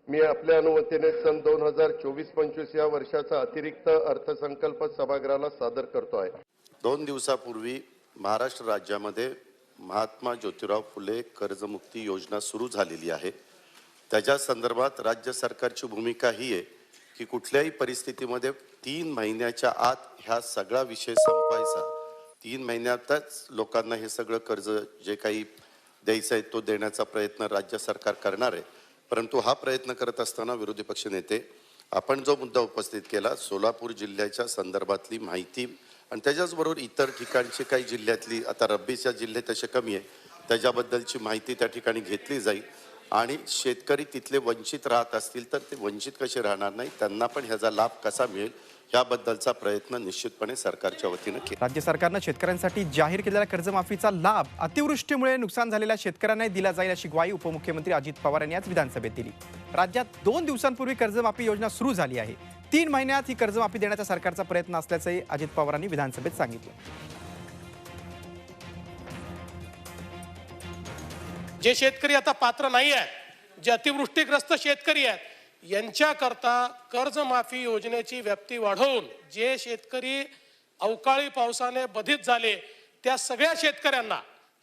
मी आपल्या अनुमतीने सन 2024-25 या वर्षाचा अतिरिक्त अर्थसंकल्प सभागृहाला सादर करतो आहे। 2 दिवसापूर्वी महाराष्ट्र राज्यामध्ये महात्मा ज्योतिराव फुले कर्जमुक्ती योजना सुरू झालेली आहे। त्याच्या संदर्भात राज्य सरकारची भूमिका ही आहे की कुठल्याही परिस्थितीमध्ये 3 महिन्याच्या आत ह्या सगळा विषय संपवायचा। 3 महिन्यातच लोकांना हे सगळं कर्ज जे काही द्यायचं आहे तो देण्याचा प्रयत्न राज्य सरकार करणार आहे। परंतु हा प्रयत्न करत असताना विरोधी पक्ष नेते आपण जो मुद्दा उपस्थित केला सोलापूर जिल्ह्याच्या संदर्भातली माहिती आणि त्याच्याचबरोबर इतर ठिकाणची काही जिल्ह्यातली आता रब्बीच्या जिल्हे तसे कमी आहे त्याच्याबद्दलची माहिती त्या ठिकाणी घेतली जाईल आणि शेतकरी तिथले वंचित राहत असतील तर ते वंचित कसे राहणार नाही त्यांना पण ह्याचा लाभ कसा मिळेल याबद्दलचा प्रयत्न निश्चितपणे सरकारच्या वतीने केला। राज्य सरकारने शेतकऱ्यांसाठी जाहीर केलेल्या कर्जमाफीचा लाभ अतिवृष्टीमुळे नुकसान झालेल्या शेतकऱ्यांना दिला जाईल अशी ग्वाही उपमुख्यमंत्री अजित पवार यांनी आज विधानसभेत दिली। राज्यात 2 दिवसांपूर्वी कर्जमाफी योजना सुरू झाली आहे। 3 महिन्यात ही कर्जमाफी देण्याचा सरकारचा प्रयत्न असल्याचंही अजित पवारांनी विधानसभेत सांगितलं। जे शेतकरी आता पात्र नाही आहेत, जे अतिवृष्टीग्रस्त शेतकरी आहेत यांच्याकरता कर्जमाफी योजनेची व्याप्ती वाढवून जे शेतकरी अवकाळी पावसाने बाधित झाले त्या सगळ्या शेतकऱ्यांना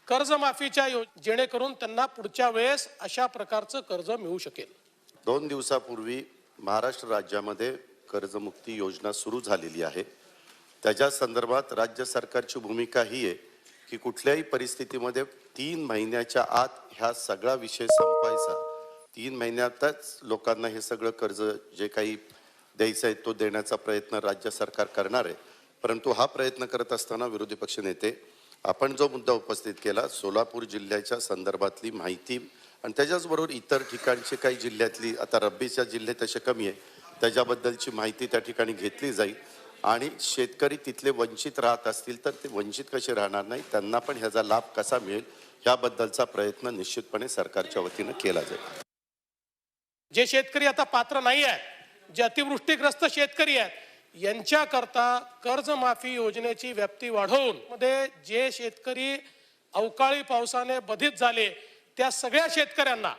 कर्जमाफीच्या जेणेकरून त्यांना पुढच्या वेळेस अशा प्रकारचं कर्ज मिळू शकेल। 2 दिवसापूर्वी महाराष्ट्र राज्यामध्ये कर्जमुक्ती योजना सुरू झालेली आहे। त्याच्या संदर्भात राज्य सरकारची भूमिका ही आहे की कुठल्याही परिस्थितीमध्ये 3 महिन्याच्या आत ह्या सगळा विषय संपवायचा। 3 महिन्यातच लोकांना हे सगळं कर्ज जे काही द्यायचं आहे तो देण्याचा प्रयत्न राज्य सरकार करणार आहे। परंतु हा प्रयत्न करत असताना विरोधी पक्ष नेते आपण जो मुद्दा उपस्थित केला सोलापूर जिल्ह्याच्या संदर्भातली माहिती आणि त्याच्याचबरोबर इतर ठिकाणची काही जिल्ह्यातली आता रब्बीच्या जिल्हे तसे कमी आहे त्याच्याबद्दलची माहिती त्या ठिकाणी घेतली जाईल आणि शेतकरी तिथले वंचित राहत असतील तर ते वंचित कसे राहणार नाही त्यांना पण ह्याचा लाभ कसा मिळेल याबद्दलचा प्रयत्न निश्चितपणे सरकारच्या वतीने केला जाईल। जे शेतकरी आता पात्र नाही आहेत, जे अतिवृष्टीग्रस्त शेतकरी आहेत यांच्याकरता कर्जमाफी योजनेची व्याप्ती वाढवून मध्ये जे शेतकरी अवकाळी पावसाने बाधित झाले त्या सगळ्या शेतकऱ्यांना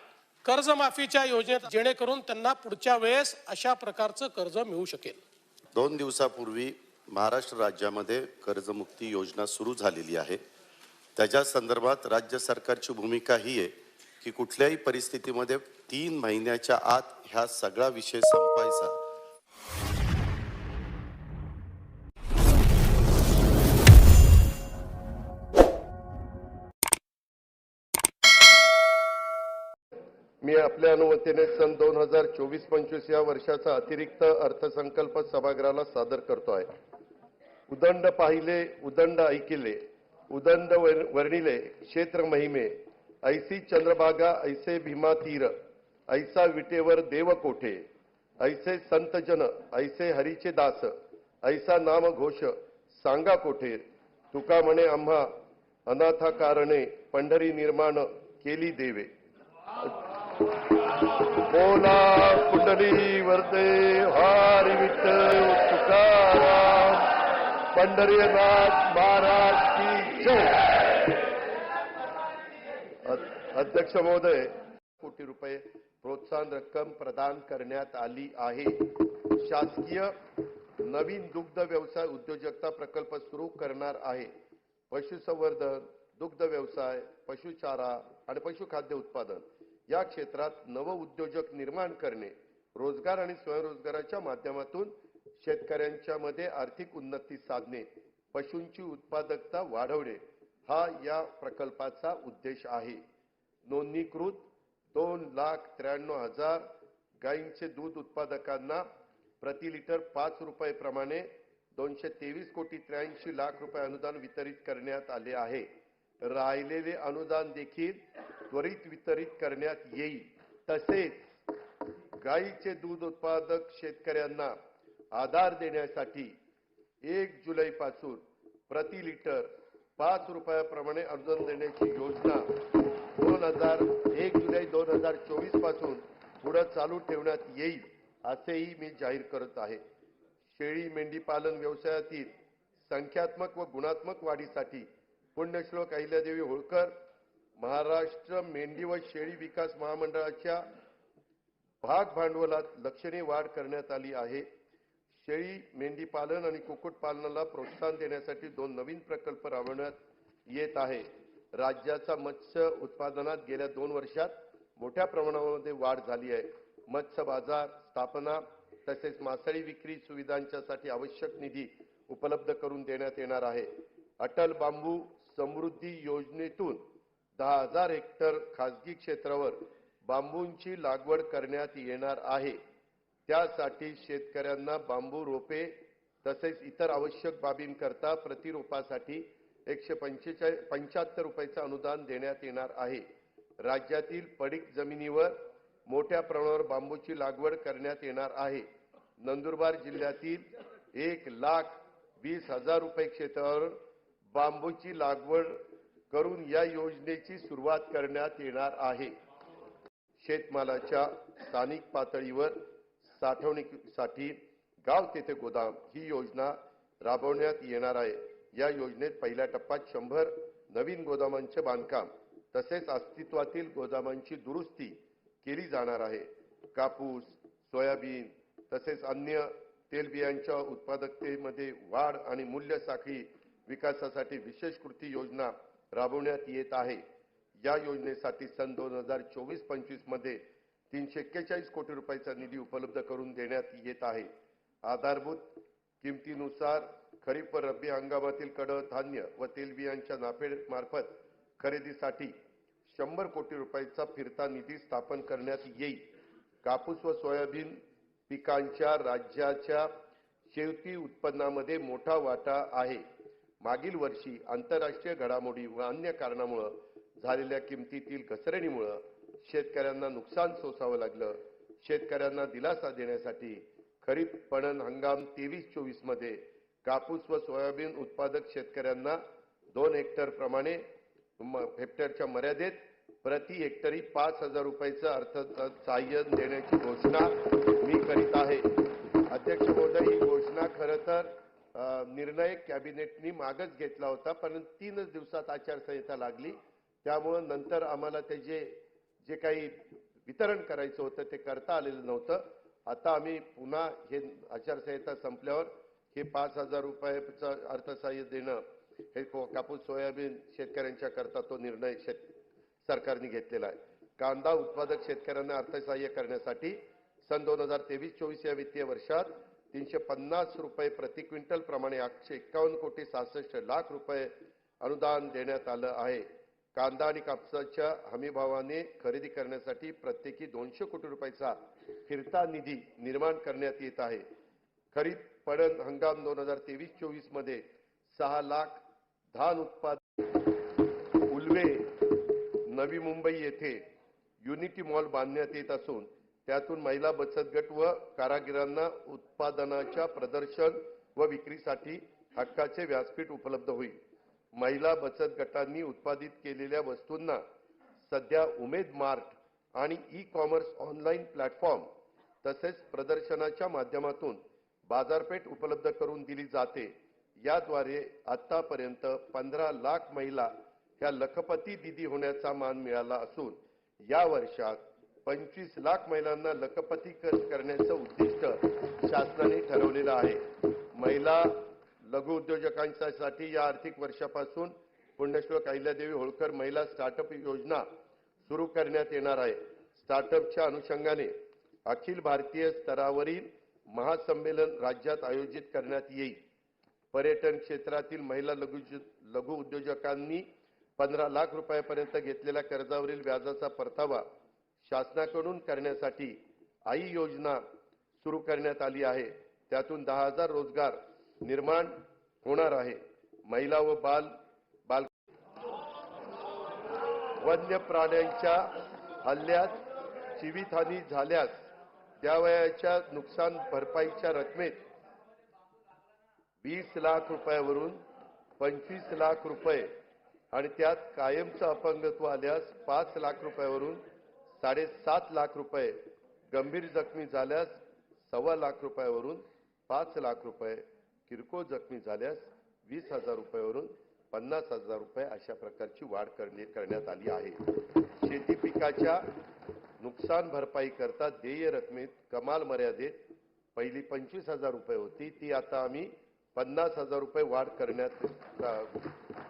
कर्जमाफीच्या योजनेत जेणेकरून त्यांना पुढच्या वेळेस अशा प्रकारचं कर्ज मिळू शकेल। 2 दिवसापूर्वी महाराष्ट्र राज्यामध्ये कर्जमुक्ती योजना सुरू झालेली आहे। त्याच्या संदर्भात राज्य सरकारची भूमिका ही आहे की कुठल्याही परिस्थितीमध्ये 3 महिन्याच्या आत ह्या सगळा विषय संपवायचा। मी आपल्या अनुमतीने सन 2024-25 या वर्षाचा अतिरिक्त अर्थसंकल्प सभागृहाला सादर करतो आहे। उदंड पाहिले उदंड ऐकिले उदंड वर्णिले क्षेत्र महिमे ऐसी चंद्रभागा ऐसे भीमा तीर ऐसा विटेवर देव कोठे ऐसे संत जन ऐसे हरीचे दास ऐसा नाम घोष सांगा कोठे तुका म्हणे आम्हा अनाथा कारणे पंढरी निर्माण केली देवे। बोला कुंडली वरदे हरी विठ्ठल तुकाराम पंढरीनाथ महाराज की जय। अध्यक्ष महोदय, कोटी रुपये प्रोत्साहन रक्कम प्रदान करण्यात आली आहे। शासकीय नवीन दुग्ध व्यवसाय उद्योजकता प्रकल्प सुरू करणार आहे। पशुसंवर्धन, दुग्ध व्यवसाय, पशुचारा आणि पशुखाद्य उत्पादन या क्षेत्रात नव उद्योजक निर्माण करणे, रोजगार आणि स्वयंरोजगाराच्या माध्यमातून शेतकऱ्यांच्या मध्ये आर्थिक उन्नती साधणे, पशूंची उत्पादकता वाढवणे हा या प्रकल्पाचा उद्देश आहे। नोंदणीकृत 2,93,000 गायींचे दूध उत्पादकांना प्रति लिटर 5 रुपये प्रमाणे 223,83,00,000 रुपये अनुदान वितरित करण्यात आले आहे। राहिलेले अनुदान देखील त्वरित वितरित करण्यात येईल। तसेच गायीचे दूध उत्पादक शेतकऱ्यांना आधार देण्यासाठी 1 जुलैपासून प्रति लिटर 5 रुपयाप्रमाणे अनुदान देण्याची योजना 1 जुलै 2024 पासून पुढे चालू ठेवण्यात येईल असेही मी जाहीर करत आहे। शेळी मेंढी पालन व्यवसायातील संख्यात्मक व गुणात्मक वाढीसाठी पुण्यश्लोक अहिल्यादेवी होळकर महाराष्ट्र मेंढी व शेळी विकास महामंडळाच्या भाग भांडवलात लक्षणीय वाढ करण्यात आली आहे. शेळी, मेंढी पालन आणि कुक्कुटपालनाला प्रोत्साहन देण्यासाठी 2 नवीन प्रकल्प राबवण्यात येत आहे. राज्याचा मत्स्य उत्पादनात गेल्या 2 वर्षात मोठ्या प्रमाणामध्ये वाढ झाली आहे. मत्स्य बाजार स्थापना तसेच मासळी विक्री सुविधांच्यासाठी आवश्यक निधी उपलब्ध करून देण्यात येणार आहे. अटल बांबू समृद्धी योजनेतून 10,000 हेक्टर खासगी क्षेत्रावर बांबूंची लागवड करण्यात येणार आहे. त्यासाठी शेतकऱ्यांना बांबू रोपे तसेच इतर आवश्यक बाबींकरता प्रति रोपासाठी 175 रुपयाचं अनुदान देण्यात येणार आहे. राज्यातील पडीक जमिनीवर मोठ्या प्रमाणावर बांबूची लागवड करण्यात येणार आहे. नंदुरबार जिल्ह्यातील 1,20,000 रुपये क्षेत्रावर बांबूची लागवड करून या योजनेची सुरुवात करण्यात येणार आहे. शेतमालाच्या स्थानिक पातळीवर साठवणुकीसाठी गाव तेथे गोदाम ही योजना राबवण्यात येणार आहे. या योजनेत पहिल्या टप्प्यात 100 नवीन गोदामांचे बांधकाम तसेच अस्तित्वातील गोदामांची दुरुस्ती केली जाणार आहे. कापूस, सोयाबीन तसेच अन्य तेलबियांच्या उत्पादकतेमध्ये वाढ आणि मूल्य साखळी विकासासाठी विशेष कृती योजना राबवण्यात येत आहे. या योजनेसाठी सन 2024-25 मध्ये 341 कोटी रुपयाचा निधी उपलब्ध करून देण्यात येत आहे. आधारभूत किमतीनुसार खरीप व रब्बी हंगामातील कडधान्य व तेलबियांच्या नाफेड मार्फत खरेदीसाठी 100 कोटी रुपयाचा फिरता निधी स्थापन करण्यात येईल. कापूस व सोयाबीन पिकांच्या राज्याच्या शेती उत्पन्नामध्ये मोठा वाटा आहे. मागील वर्षी आंतरराष्ट्रीय घडामोडी व अन्य कारणामुळे झालेल्या किमतीतील घसरणीमुळे शेतकऱ्यांना नुकसान सोसावं लागलं. शेतकऱ्यांना दिलासा देण्यासाठी खरीप पणन हंगाम 23-24 मध्ये कापूस व सोयाबीन उत्पादक शेतकऱ्यांना 2 हेक्टर प्रमाणे हेक्टरच्या मर्यादेत प्रति हेक्टरी 5,000 रुपयाचं अर्थसहाय्य देण्याची घोषणा मी करीत आहे. अध्यक्ष महोदय, ही घोषणा खरं तर निर्णय कॅबिनेटनी मागच घेतला होता, पण 3 दिवसात आचारसंहिता लागली. त्यामुळे नंतर आम्हाला त्याचे जे काही वितरण करायचं होतं ते करता आलेलं नव्हतं. आता आम्ही पुन्हा हे आचारसंहिता संपल्यावर हे 5,000 रुपयाचं अर्थसहाय्य देणं हे कापूस सोयाबीन शेतकऱ्यांच्या करता तो निर्णय सरकारने घेतलेला आहे. कांदा उत्पादक शेतकऱ्यांना अर्थसहाय्य करण्यासाठी सन 2023-24 या वित्तीय वर्षात 350 रुपये प्रति क्विंटल प्रमाणे 151 कोटी 66 लाख रुपये अनुदान देण्यात आलं आहे. कांदा आणि कापसाच्या हमीभावाने खरेदी करण्यासाठी प्रत्येकी 200 कोटी रुपयाचा फिरता निधी निर्माण करण्यात येत आहे. खरीप पणन हंगाम 2023-24 मध्ये 6 लाख धान उत्पादक उल्वे नवी मुंबई येथे युनिटी मॉल बांधण्यात येत असून त्यातून महिला बचत गट व कारागिरांना उत्पादनाच्या प्रदर्शन व विक्रीसाठी हक्काचे व्यासपीठ उपलब्ध होईल. महिला बचत गटांनी उत्पादित केलेल्या वस्तूंना सध्या उमेद मार्ट आणि ई-कॉमर्स ऑनलाईन प्लॅटफॉर्म तसेच प्रदर्शनाच्या माध्यमातून बाजारपेठ उपलब्ध करून दिली जाते. याद्वारे आतापर्यंत 15 लाख महिला ह्या लखपती दीदी होण्याचा मान मिळाला असून या वर्षात 25 लाख महिलांना लखपती करण्याचं उद्दिष्ट शासनाने ठरवलेलं आहे. महिला लघु उद्योजकांसाठी या आर्थिक वर्षापासून पुण्यश्लोक अहिल्यादेवी होळकर महिला स्टार्टअप योजना सुरू करण्यात येणार आहे. स्टार्टअपच्या अनुषंगाने अखिल भारतीय स्तरावरील महासंमेलन राज्यात आयोजित करण्यात येईल. पर्यटन क्षेत्रातील महिला लघु उद्योजकांनी 15 लाख रुपयापर्यंत घेतलेल्या कर्जावरील व्याजाचा परतावा शासनाकडून करण्यासाठी आई योजना सुरू करण्यात आली आहे. त्यातून 10,000 रोजगार निर्माण होणार आहे. महिला व बाल वन्य प्राण्यांच्या हल्ल्यात जीवितहानी झाल्यास द्यावयाच्या नुकसान भरपाईच्या रकमेत 20 लाख रुपयावरून 25 लाख रुपये आणि त्यात कायमचं अपंगत्व आल्यास 5 लाख रुपयावरून 7.5 लाख रुपये, गंभीर जखमी झाल्यास 1.25 लाख रुपयावरून 5 लाख रुपये, किरकोळ जखमी झाल्यास 20,000 रुपयावरून 50,000 रुपये अशा प्रकारची वाढ करण्यात आली आहे. शेती पिकाच्या नुकसान भरपाई करता देय रकमेत कमाल मर्यादेत पहिली 25,000 रुपये होती, ती आता आम्ही 50,000 रुपये वाढ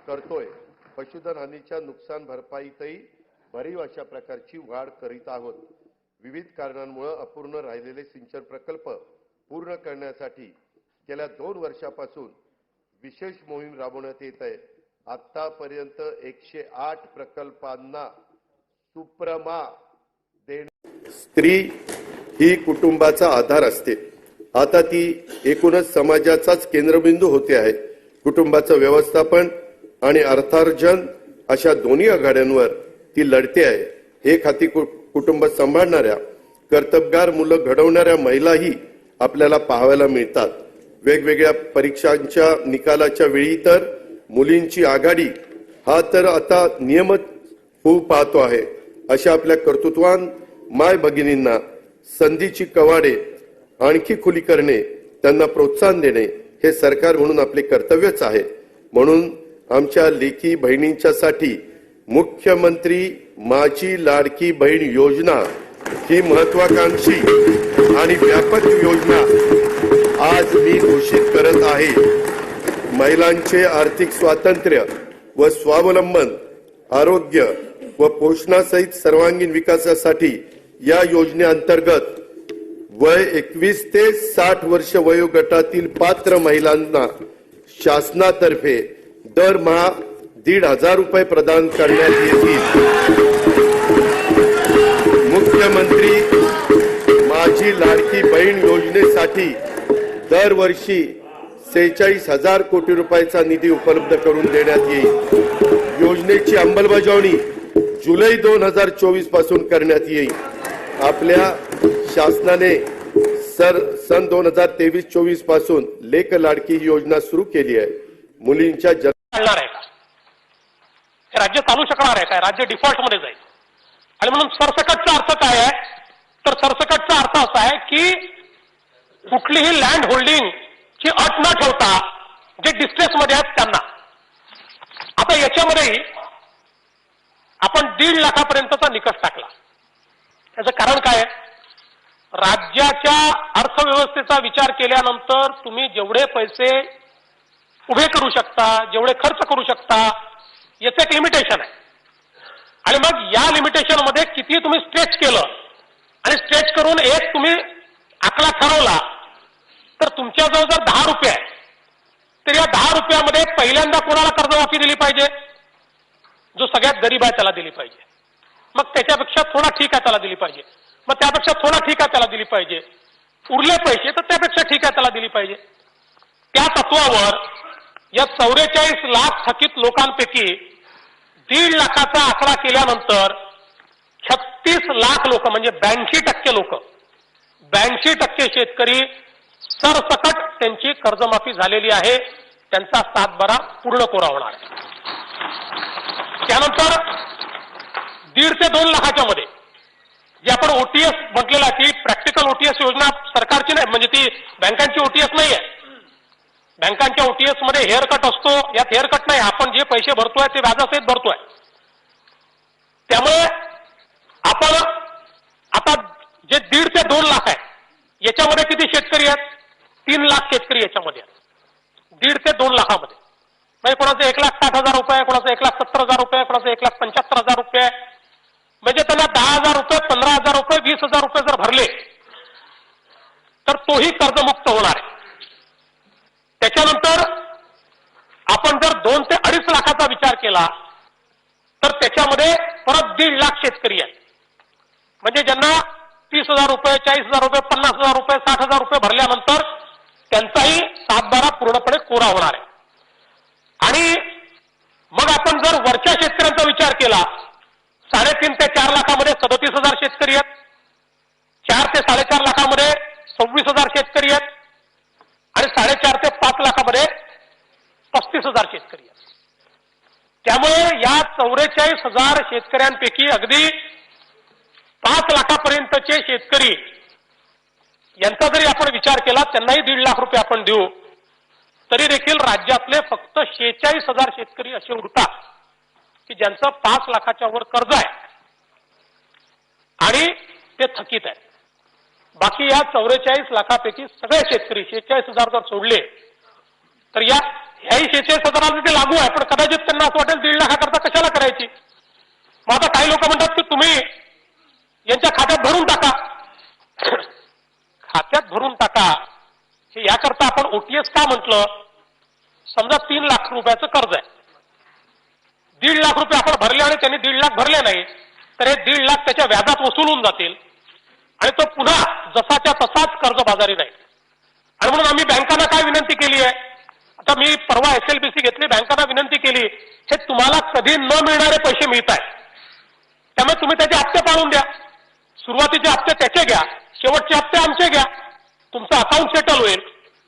करतोय. पशुधन हानीच्या नुकसान भरपाईतही भरीव अशा प्रकारची वाढ करीत आहोत. विविध कारणांमुळे अपूर्ण राहिलेले सिंचन प्रकल्प पूर्ण करण्यासाठी गेल्या 2 वर्षापासून विशेष मोहीम राबवण्यात येत आहे. आतापर्यंत 108 प्रकल्पांना सुप्रमा देणे. स्त्री ही कुटुंबाचा आधार असते. आता ती एकूणच समाजाचाच केंद्रबिंदू होते आहे. कुटुंबाचं व्यवस्थापन आणि अर्थार्जन अशा दोन्ही आघाड्यांवर ती लढते आहे. हे खाती कुटुंब सांभाळणाऱ्या कर्तबगार मुलं घडवणाऱ्या महिलाही आपल्याला पाहायला मिळतात. वेगवेगळ्या परीक्षांच्या निकालाच्या वेळी तर मुलींची आघाडी हा तर आता नियमित होऊ पाहतो आहे. अशा आपल्या कर्तृत्वान माय भगिनींना संधीची कवाडे आणखी खुली करणे, त्यांना प्रोत्साहन देणे हे सरकार म्हणून आपले कर्तव्यच आहे. म्हणून आमच्या लेकी बहिणींच्यासाठी मुख्यमंत्री माझी लाडकी बहीण योजना ही महत्वाकांक्षी आणि व्यापक योजना आज मी घोषित करत आहे. महिलांचे आर्थिक स्वातंत्र्य व स्वावलंबन, आरोग्य व पोषणासहित सर्वांगीण विकासासाठी या योजनेअंतर्गत वय 21 ते 60 वर्ष वयोगटातील पात्र महिलांना शासनातर्फे दरमहा 1,500 रुपये प्रदान करण्यात येतील. मुख्यमंत्री माझी लाडकी बहीण योजनेसाठी दरवर्षी 46,000 कोटी रुपयाचा निधी उपलब्ध करून देण्यात येईल. योजनेची अंमलबजावणी जुलै 2024 पासून करण्यात येईल. आपल्या शासनाने सन 2023-24 पासून लेक लाडकी योजना सुरू केली आहे. मुलींच्या चालणार आहे का? हे राज्य चालू शकणार आहे काय? राज्य डिफॉल्ट मध्ये जाईल. आणि म्हणून सरसकटचा अर्थ काय आहे? तर सरसकटचा अर्थ असा आहे की कुठलीही लँड होल्डिंग ची अट न ठेवता जे डिस्ट्रेस मध्ये आहेत त्यांना. आता याच्यामध्येही आपण 1.5 लाखापर्यंतचा निकष टाकला. त्याचं कारण काय आहे? राज्याच्या अर्थव्यवस्थेचा विचार केल्यानंतर तुम्ही जेवढे पैसे उभे करू शकता, जेवढे खर्च करू शकता, याचं एक लिमिटेशन आहे. आणि मग या लिमिटेशन मध्ये किती तुम्ही स्ट्रेच केलं आणि स्ट्रेच करून एक तुम्ही आकडा ठरवला तर तुमच्याजवळ जर 10 रुपये आहे तर या 10 रुपयामध्ये पहिल्यांदा कोणाला कर्जमाफी दिली पाहिजे? जो सगळ्यात गरीब आहे त्याला दिली पाहिजे. मग त्याच्यापेक्षा थोडा ठीक आहे त्याला दिली पाहिजे. मग त्यापेक्षा थोडा ठीक आहे त्याला दिली पाहिजे. उरले पैसे तर त्यापेक्षा ठीक आहे त्याला दिली पाहिजे. त्या तत्वावर या 44 लाख थकीत लोकांपैकी 1.5 लाखाचा आकडा केल्यानंतर 36 लाख लोक म्हणजे 82% लोक, 82% शेतकरी सरसकट त्यांची कर्जमाफी झालेली आहे. त्यांचा 7/12 पूर्ण कोरा होणार आहे. त्यानंतर 1.5 ते 2 लाखाच्या मध्ये जे आपण ओटीएस म्हटलेला की प्रॅक्टिकल ओटीएस योजना सरकारची नाही, म्हणजे ती बँकांची ओटीएस नाही आहे. बँकांच्या ओटीएस मध्ये हेअर कट असतो. यात हेअर कट नाही, आपण जे पैसे भरतोय ते व्याजासहित भरतोय. त्यामुळे आपण आता जे 1.5 ते 2 लाख आहे याच्यामध्ये किती शेतकरी आहेत? 3 लाख शेतकरी याच्यामध्ये आहेत. 1.5 ते 2 लाखामध्ये म्हणजे कोणाचे 1,60,000 रुपये, कोणाचे 1,70,000 रुपये, कोणाचे 1,75,000 रुपये. म्हणजे त्यांना 10,000 रुपये, 15,000 रुपये, 20,000 रुपये जर भरले तर तोही कर्जमुक्त होणार आहे. त्याच्यानंतर आपण जर 2 ते 2.5 लाखाचा विचार केला तर त्याच्यामध्ये परत 1.5 लाख शेतकरी आहेत. म्हणजे ज्यांना 30,000 रुपये, 40,000 रुपये, 50,000 रुपये, 60,000 रुपये भरल्यानंतर त्यांचाही 7/12 पूर्णपणे कोरा होणार आहे. आणि मग आपण जर वरच्या शेतकऱ्यांचा विचार केला, 3.5 ते 4 लाखामध्ये 37,000 शेतकरी आहेत. 4 ते 4.5 लाखामध्ये 26,000 शेतकरी आहेत. आणि 4.5 ते 5 लाखामध्ये 35,000 शेतकरी आहेत. त्यामुळे या 44,000 शेतकऱ्यांपैकी अगदी 5 लाखापर्यंतचे शेतकरी यांचा जरी आपण विचार केला, त्यांनाही 1.5 लाख रुपये आपण देऊ, तरी देखील राज्यातले फक्त 46,000 शेतकरी असे उरतात की ज्यांचं 5 लाखाच्या वर कर्ज आहे. आणि ते थकीत आहेत. बाकी या 44 लाखापैकी सगळे शेतकरी 46,000 जर सोडले तर ह्याही 46,000 ते लागू आहे, पण कदाचित त्यांना असं वाटेल 1.5 लाखाकरता कशाला करायची. मग आता काही लोक म्हणतात की तुम्ही यांच्या खात्यात भरून टाका. खात्यात भरून टाका हे याकरता आपण ओटीएस का म्हटलं. समजा 3 लाख रुपयाचं कर्ज आहे, 1.5 लाख रुपये आपण भरले आणि त्यांनी 1.5 लाख भरले नाही तर हे 1.5 लाख त्याच्या व्याजात वसूल होऊन जातील आणि तो पुन्हा जसाच्या तसाच कर्जबाजारी राहील. आणि म्हणून आम्ही बँकांना काय विनंती केली आहे, आता मी परवा SLBC घेतली, बँकांना विनंती केली हे तुम्हाला कधी न मिळणारे पैसे मिळत आहेत, त्यामुळे तुम्ही त्याचे हप्ते पाळून द्या. सुरुवातीचे हप्ते त्याचे घ्या, शेवटचे हप्ते आमचे घ्या, तुमचं अकाउंट सेटल होईल.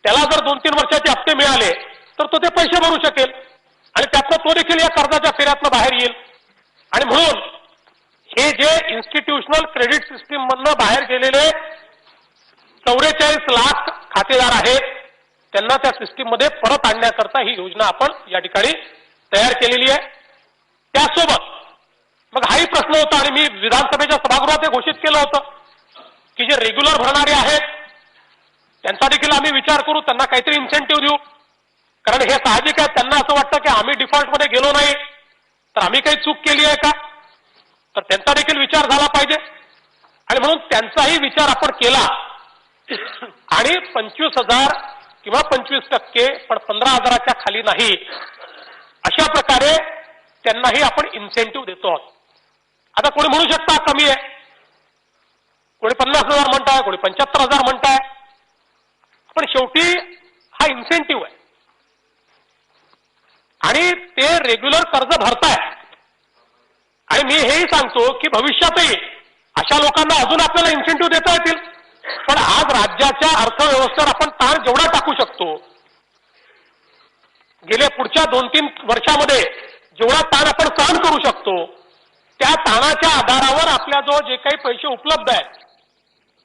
त्याला जर 2-3 वर्षाचे हप्ते मिळाले तर तो ते पैसे भरू शकेल आणि त्यातनं तो देखील या कर्जाच्या फेऱ्यातनं बाहेर येईल. आणि म्हणून हे जे इन्स्टिट्यूशनल क्रेडिट सिस्टीम मधनं बाहेर गेलेले 44 लाख खातेदार आहेत त्यांना त्या सिस्टीम मध्ये परत आणण्याकरता ही योजना आपण या ठिकाणी तयार केलेली आहे. त्यासोबत मग हाही प्रश्न होता आणि मी विधानसभेच्या सभागृहात हे घोषित केलं होतं की जे रेग्युलर भरणारे आहेत त्यांचा देखील आम्ही विचार करू, त्यांना काहीतरी इन्सेंटिव्ह देऊ. कारण हे साहजिक आहे, त्यांना असं वाटतं की आम्ही डिफॉल्टमध्ये गेलो नाही तर आम्ही काही चूक केली आहे का, तर त्यांचा देखील विचार झाला पाहिजे. आणि म्हणून त्यांचाही विचार आपण केला आणि 25,000 किंवा 25% पण 15,000च्या खाली नाही अशा प्रकारे त्यांनाही आपण इन्सेंटिव्ह देतो आहोत. आता कोणी म्हणू शकता कमी आहे, कोणी 50,000 म्हणताय, कोणी 75,000 म्हणताय, पण शेवटी हा इन्सेंटिव्ह आहे आणि ते रेग्युलर कर्ज भरताय. आणि मी हेही सांगतो की भविष्यातही अशा लोकांना अजून आपल्याला इन्सेंटिव्ह देता येतील, पण आज राज्याच्या अर्थव्यवस्थेवर आपण ताण जेवढा टाकू शकतो, गेल्या पुढच्या 2-3 वर्षामध्ये जेवढा ताण आपण सहन करू शकतो त्या ताणाच्या आधारावर आपल्याजवळ जे काही पैसे उपलब्ध आहेत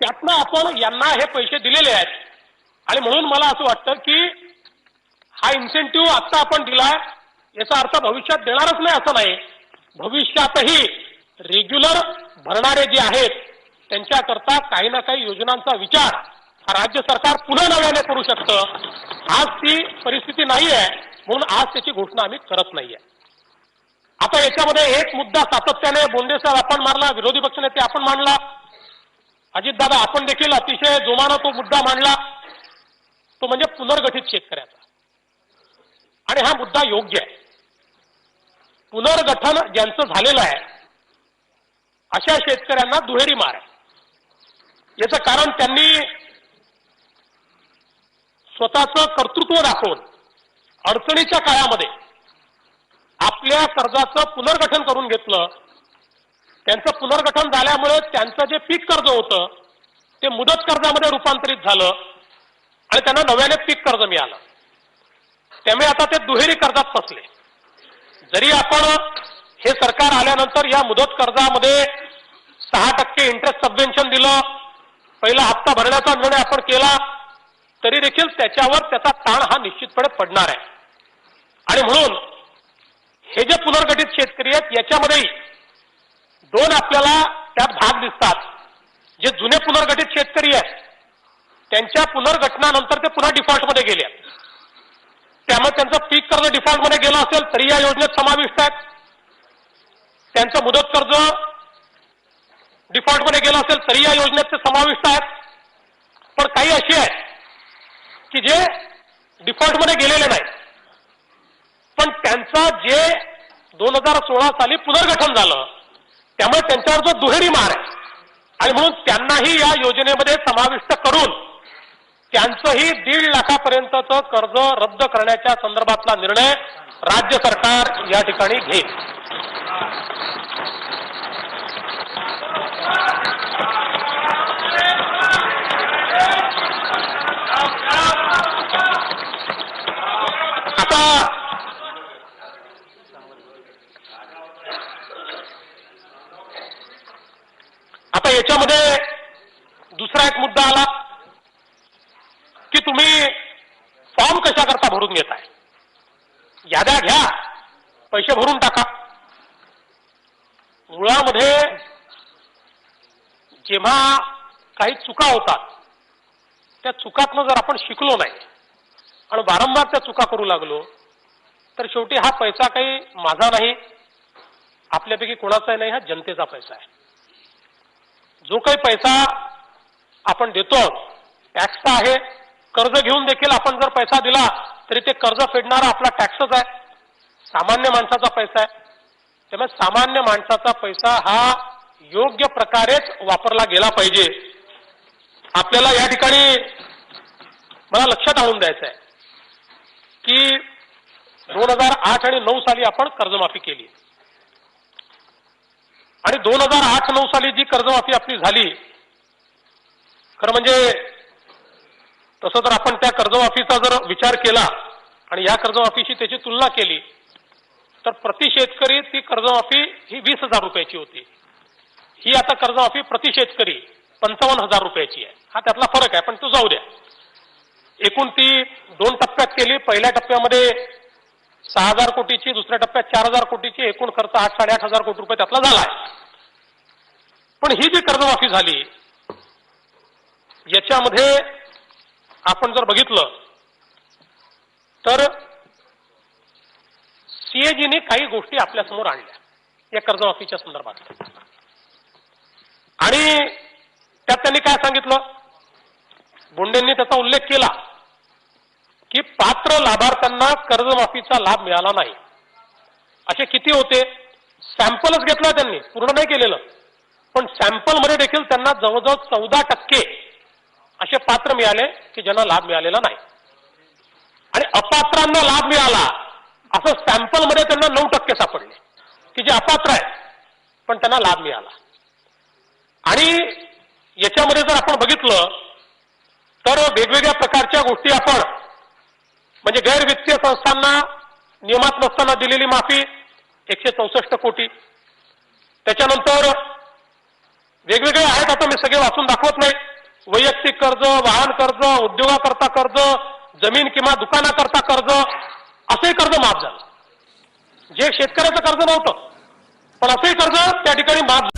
त्यातनं आपण यांना हे पैसे दिलेले आहेत. आणि म्हणून मला असं वाटतं की हा इन्सेंटिव्ह आता आपण दिलाय याचा अर्थ भविष्यात देणारच नाही असं नाही. भविष्यातही रेग्युलर भरणारे जे आहेत त्यांच्याकरता काही ना काही योजनांचा विचार राज्य सरकार पुन्हा नव्याने करू शकतं. आज ती परिस्थिती नाही आहे म्हणून आज त्याची घोषणा आम्ही करत नाहीये. आता याच्यामध्ये एक मुद्दा सातत्याने बोंडे साहेब आपण मांडला, विरोधी पक्षनेते आपण मांडला, अजितदादा आपण देखील अतिशय जोमानं तो मुद्दा मांडला, तो म्हणजे पुनर्गठित शेतकऱ्याचा. आणि हा मुद्दा योग्य आहे. पुनर्गठन ज्यांचं झालेलं आहे अशा शेतकऱ्यांना दुहेरी मार आहे. याचं कारण त्यांनी स्वतःचं कर्तृत्व दाखवून अडचणीच्या काळामध्ये आपल्या कर्जाचं पुनर्गठन करून घेतलं. त्यांचं पुनर्गठन झाल्यामुळे त्यांचं जे पीक कर्ज होतं ते मुदत कर्जामध्ये रूपांतरित झालं आणि त्यांना नव्याने पीक कर्ज मिळालं. त्यामुळे आता ते दुहेरी कर्जात फसले. जरी आपण हे सरकार आल्यानंतर या मुदत कर्जामध्ये 6% इंटरेस्ट सबवेन्शन दिलं, पहिला हप्ता भरण्याचा निर्णय आपण केला, तरी देखील त्याच्यावर त्याचा ताण हा निश्चितपणे पडणार आहे. आणि म्हणून हे जे पुनर्गठित शेतकरी आहेत याच्यामध्येही 2 आपल्याला त्यात भाग दिसतात. जे जुने पुनर्गठित शेतकरी आहेत त्यांच्या पुनर्गठनानंतर ते पुन्हा डिफॉल्टमध्ये गेले, त्यामुळे त्यांचं पीक कर्ज डिफॉल्टमध्ये गेलं असेल तरी या योजनेत समाविष्ट आहेत. त्यांचं मुदत कर्ज डिफॉल्टमध्ये गेलं असेल तरी या योजनेत ते समाविष्ट आहेत. पण काही अशी आहेत की जे डिफॉल्टमध्ये गेलेले नाहीत, पण त्यांचं जे 2016 साली पुनर्गठन झालं त्यामुळे त्यांच्यावर जो दुहेरी मार आहे आणि म्हणून त्यांनाही या योजनेमध्ये समाविष्ट करून त्यांचंही 1.5 लाखापर्यंतचं कर्ज रद्द करण्याच्या संदर्भातला निर्णय राज्य सरकार या ठिकाणी घेईल. आता याच्यामध्ये दुसरा एक मुद्दा आला की तुम्ही फॉर्म कशा करता भरून घेताय. याद्या घ्या, पैसे भरून टाका. मुळामध्ये जेव्हा काही चुका होतात त्या चुकातनं जर आपण शिकलो नाही आणि वारंवार त्या चुका करू लागलो तर शेवटी हा पैसा काही माझा नाही, आपल्यापैकी कोणाचाही नाही, हा जनतेचा पैसा आहे. जो काही पैसा आपण देतो टॅक्सचा आहे. कर्ज घेऊन देखील आपण जर पैसा दिला तरी ते कर्ज फेडणारा आपला टॅक्सच आहे, सामान्य माणसाचा पैसा आहे. त्यामुळे सामान्य माणसाचा पैसा हा योग्य प्रकारेच वापरला गेला पाहिजे. आपल्याला या ठिकाणी मला लक्षात आणून द्यायचं आहे की 2008 आणि 9 साली आपण कर्जमाफी केली आणि 2008-9 साली जी कर्जमाफी आपली झाली, खरं म्हणजे तसं तर आपण त्या कर्जमाफीचा जर विचार केला आणि या कर्जमाफीशी त्याची तुलना केली तर प्रति शेतकरी ती कर्जमाफी ही 20,000 रुपयाची होती. ही आता कर्जमाफी प्रति शेतकरी 55,000 रुपयाची आहे. हा त्यातला फरक आहे, पण तो जाऊ द्या. एकूण ती 2 टप्प्यात केली. पहिल्या टप्प्यामध्ये 6,000 कोटीची, दुसऱ्या टप्प्यात 4,000 कोटीची, एकूण खर्च 8-8,500 कोटी रुपये त्यातला झाला आहे. पण ही जी कर्जमाफी झाली याच्यामध्ये आपण जर बघितलं तर सीएजीने काही गोष्टी आपल्या समोर आणल्या या कर्जमाफीच्या संदर्भात आणि त्यात त्यांनी काय सांगितलं, बोंडेंनी त्याचा उल्लेख केला की पात्र लाभार्थ्यांना कर्जमाफीचा लाभ मिळाला नाही. असे किती होते? सॅम्पलच घेतला त्यांनी, पूर्ण नाही केलेलं, पण सॅम्पलमध्ये देखील त्यांना जवळजवळ 14% असे पात्र मिळाले की ज्यांना लाभ मिळालेला नाही. आणि अपात्रांना लाभ मिळाला असं सॅम्पलमध्ये त्यांना 9% सापडले की जे अपात्र आहेत पण त्यांना लाभ मिळाला. आणि याच्यामध्ये जर आपण बघितलं तर वेगवेगळ्या प्रकारच्या गोष्टी आपण म्हणजे गैर वित्तीय संस्थांना नियमात नसताना दिलेली माफी 164 कोटी. त्याच्यानंतर वेगवेगळे आहेत, आता मी सगळे वाचून दाखवत नाही. वैयक्तिक कर्ज, वाहन कर्ज, उद्योगाकरता कर्ज, जमीन किंवा दुकानाकरता कर्ज, असंही कर्ज माफ झालं. जे शेतकऱ्याचं कर्ज नव्हतं पण असंही कर्ज त्या ठिकाणी माफ